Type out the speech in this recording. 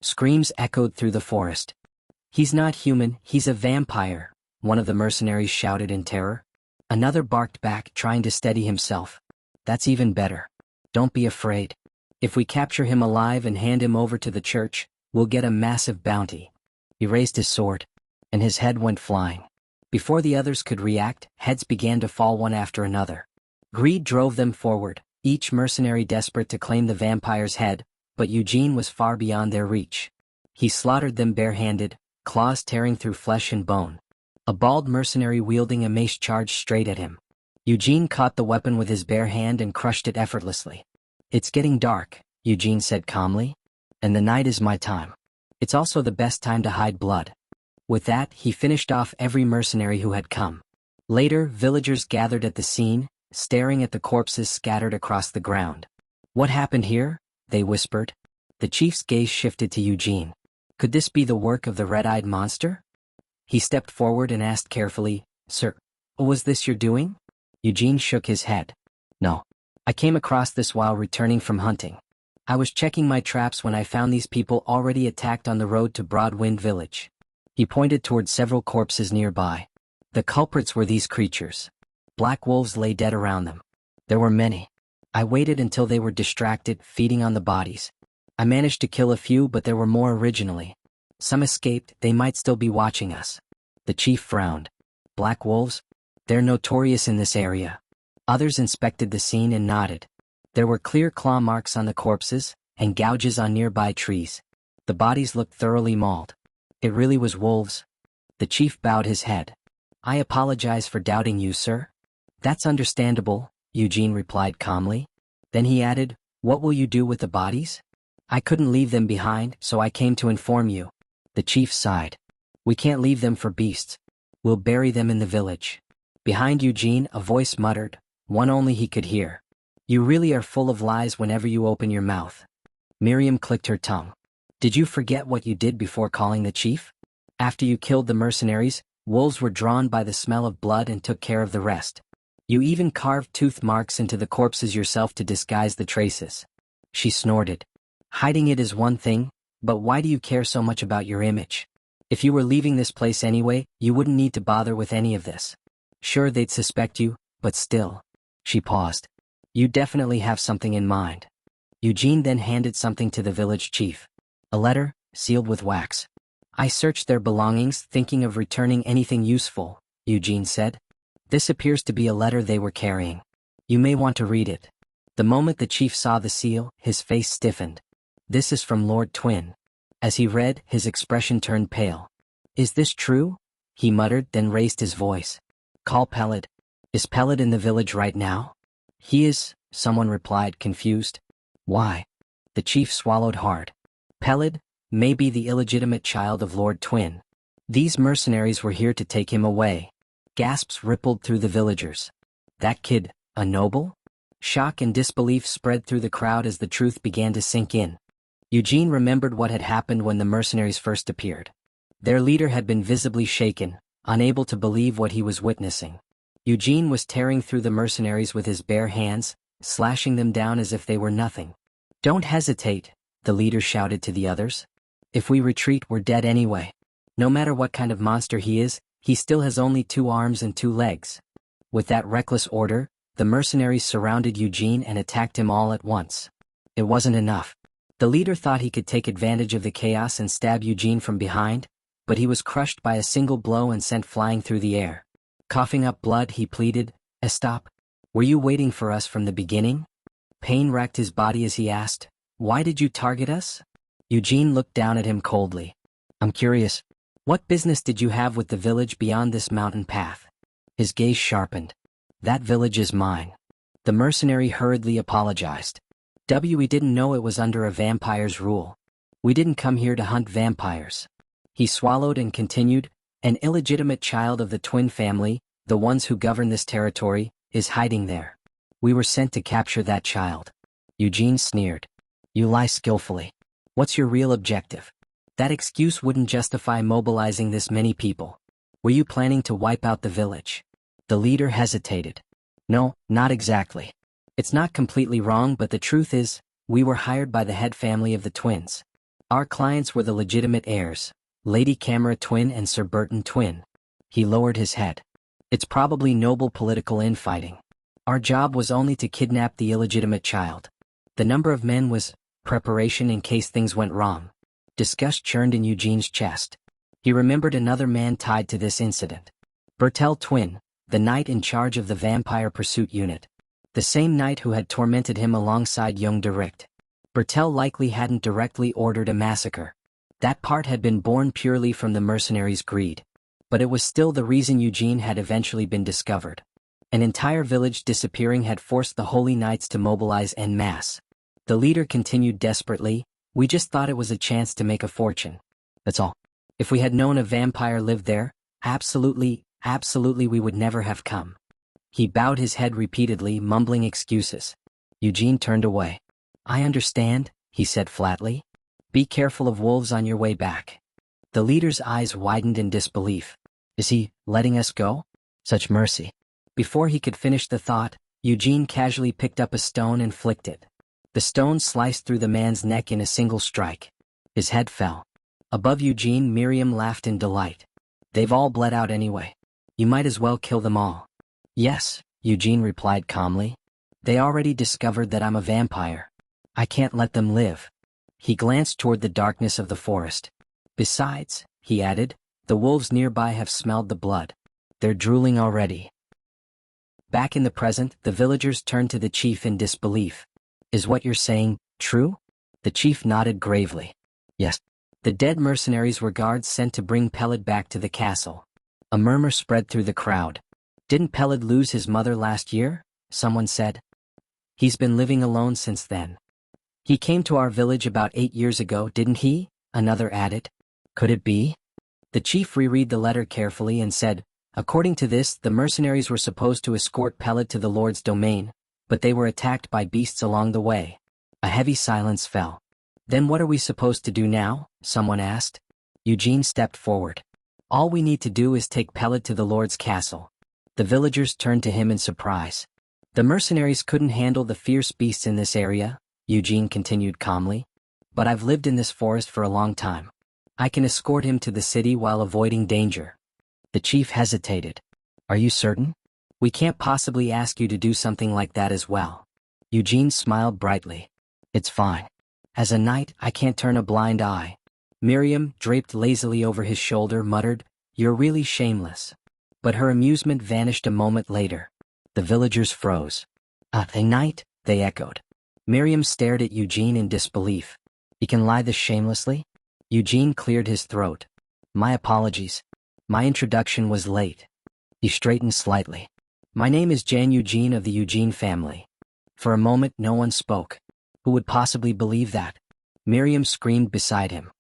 Screams echoed through the forest. "He's not human, he's a vampire," one of the mercenaries shouted in terror. Another barked back, trying to steady himself. "That's even better. Don't be afraid. If we capture him alive and hand him over to the church, we'll get a massive bounty." He raised his sword, and his head went flying. Before the others could react, heads began to fall one after another. Greed drove them forward, each mercenary desperate to claim the vampire's head, but Eugene was far beyond their reach. He slaughtered them barehanded, claws tearing through flesh and bone. A bald mercenary wielding a mace charged straight at him. Eugene caught the weapon with his bare hand and crushed it effortlessly. "It's getting dark," Eugene said calmly, "and the night is my time. It's also the best time to hide blood." With that, he finished off every mercenary who had come. Later, villagers gathered at the scene, staring at the corpses scattered across the ground. "What happened here?" they whispered. The chief's gaze shifted to Eugene. Could this be the work of the red-eyed monster? He stepped forward and asked carefully, "Sir, was this your doing?" Eugene shook his head. "No. I came across this while returning from hunting. I was checking my traps when I found these people already attacked on the road to Broadwind Village." He pointed toward several corpses nearby. The culprits were these creatures. Black wolves lay dead around them. There were many. I waited until they were distracted, feeding on the bodies. I managed to kill a few, but there were more originally. Some escaped, they might still be watching us. The chief frowned. "Black wolves? They're notorious in this area." Others inspected the scene and nodded. There were clear claw marks on the corpses, and gouges on nearby trees. The bodies looked thoroughly mauled. It really was wolves. The chief bowed his head. "I apologize for doubting you, sir." "That's understandable," Eugene replied calmly. Then he added, "What will you do with the bodies?" "I couldn't leave them behind, so I came to inform you." The chief sighed. "We can't leave them for beasts. We'll bury them in the village." Behind Eugene, a voice muttered, one only he could hear. "You really are full of lies whenever you open your mouth." Miriam clicked her tongue. "Did you forget what you did before calling the chief? After you killed the mercenaries, wolves were drawn by the smell of blood and took care of the rest. You even carved tooth marks into the corpses yourself to disguise the traces." She snorted. "Hiding it is one thing, but why do you care so much about your image? If you were leaving this place anyway, you wouldn't need to bother with any of this. Sure, they'd suspect you, but still." She paused. "You definitely have something in mind." Eugene then handed something to the village chief. A letter, sealed with wax. "I searched their belongings, thinking of returning anything useful," Eugene said. "This appears to be a letter they were carrying. You may want to read it." The moment the chief saw the seal, his face stiffened. "This is from Lord Twin." As he read, his expression turned pale. "Is this true?" he muttered, then raised his voice. "Call Pellet. Is Pellet in the village right now?" "He is," someone replied, confused. "Why?" The chief swallowed hard. "Pellet may be the illegitimate child of Lord Twin. These mercenaries were here to take him away." Gasps rippled through the villagers. "That kid, a noble?" Shock and disbelief spread through the crowd as the truth began to sink in. Eugene remembered what had happened when the mercenaries first appeared. Their leader had been visibly shaken, unable to believe what he was witnessing. Eugene was tearing through the mercenaries with his bare hands, slashing them down as if they were nothing. "Don't hesitate," the leader shouted to the others. "If we retreat, we're dead anyway. No matter what kind of monster he is, he still has only 2 arms and 2 legs." With that reckless order, the mercenaries surrounded Eugene and attacked him all at once. It wasn't enough. The leader thought he could take advantage of the chaos and stab Eugene from behind, but he was crushed by a single blow and sent flying through the air. Coughing up blood, he pleaded, "Stop. Were you waiting for us from the beginning?" Pain racked his body as he asked, "Why did you target us?" Eugene looked down at him coldly. "I'm curious. What business did you have with the village beyond this mountain path?" His gaze sharpened. "That village is mine." The mercenary hurriedly apologized. "We didn't know it was under a vampire's rule. We didn't come here to hunt vampires." He swallowed and continued, "An illegitimate child of the Twin family, the ones who govern this territory, is hiding there. We were sent to capture that child." Eugene sneered. "You lie skillfully. What's your real objective?" "That excuse wouldn't justify mobilizing this many people. Were you planning to wipe out the village?" The leader hesitated. "No, not exactly. It's not completely wrong, but the truth is, we were hired by the head family of the twins. Our clients were the legitimate heirs, Lady Camera Twin and Sir Burton Twin. He lowered his head. It's probably noble political infighting. Our job was only to kidnap the illegitimate child. The number of men was preparation in case things went wrong. Disgust churned in Eugene's chest. He remembered another man tied to this incident. Bertel Twin, the knight in charge of the vampire pursuit unit. The same knight who had tormented him alongside young Derict. Bertel likely hadn't directly ordered a massacre. That part had been born purely from the mercenaries' greed. But it was still the reason Eugene had eventually been discovered. An entire village disappearing had forced the Holy Knights to mobilize en masse. The leader continued desperately, "We just thought it was a chance to make a fortune. That's all. If we had known a vampire lived there, absolutely we would never have come." He bowed his head repeatedly, mumbling excuses. Eugene turned away. "I understand," he said flatly. "Be careful of wolves on your way back." The leader's eyes widened in disbelief. "Is he letting us go? Such mercy." Before he could finish the thought, Eugene casually picked up a stone and flicked it. The stone sliced through the man's neck in a single strike. His head fell. Above Eugene, Miriam laughed in delight. "They've all bled out anyway. You might as well kill them all." "Yes," Eugene replied calmly. "They already discovered that I'm a vampire. I can't let them live." He glanced toward the darkness of the forest. "Besides," he added, "the wolves nearby have smelled the blood. They're drooling already." Back in the present, the villagers turned to the chief in disbelief. "Is what you're saying true?" The chief nodded gravely. "Yes." The dead mercenaries were guards sent to bring Peled back to the castle. A murmur spread through the crowd. "Didn't Peled lose his mother last year?" someone said. "He's been living alone since then." "He came to our village about 8 years ago, didn't he?" another added. "Could it be?" The chief reread the letter carefully and said, "According to this, the mercenaries were supposed to escort Peled to the Lord's domain, but they were attacked by beasts along the way." A heavy silence fell. "Then what are we supposed to do now?" someone asked. Eugene stepped forward. "All we need to do is take Peled to the Lord's castle." The villagers turned to him in surprise. "The mercenaries couldn't handle the fierce beasts in this area," Eugene continued calmly. "But I've lived in this forest for a long time. I can escort him to the city while avoiding danger." The chief hesitated. "Are you certain? We can't possibly ask you to do something like that as well." Eugene smiled brightly. "It's fine. As a knight, I can't turn a blind eye." Miriam, draped lazily over his shoulder, muttered, "You're really shameless." But her amusement vanished a moment later. The villagers froze. "A knight?" they echoed. Miriam stared at Eugene in disbelief. "He can lie this shamelessly?" Eugene cleared his throat. "My apologies. My introduction was late." He straightened slightly. "My name is Jan Eugene of the Eugene family." For a moment no one spoke. Who would possibly believe that? Miriam screamed beside him.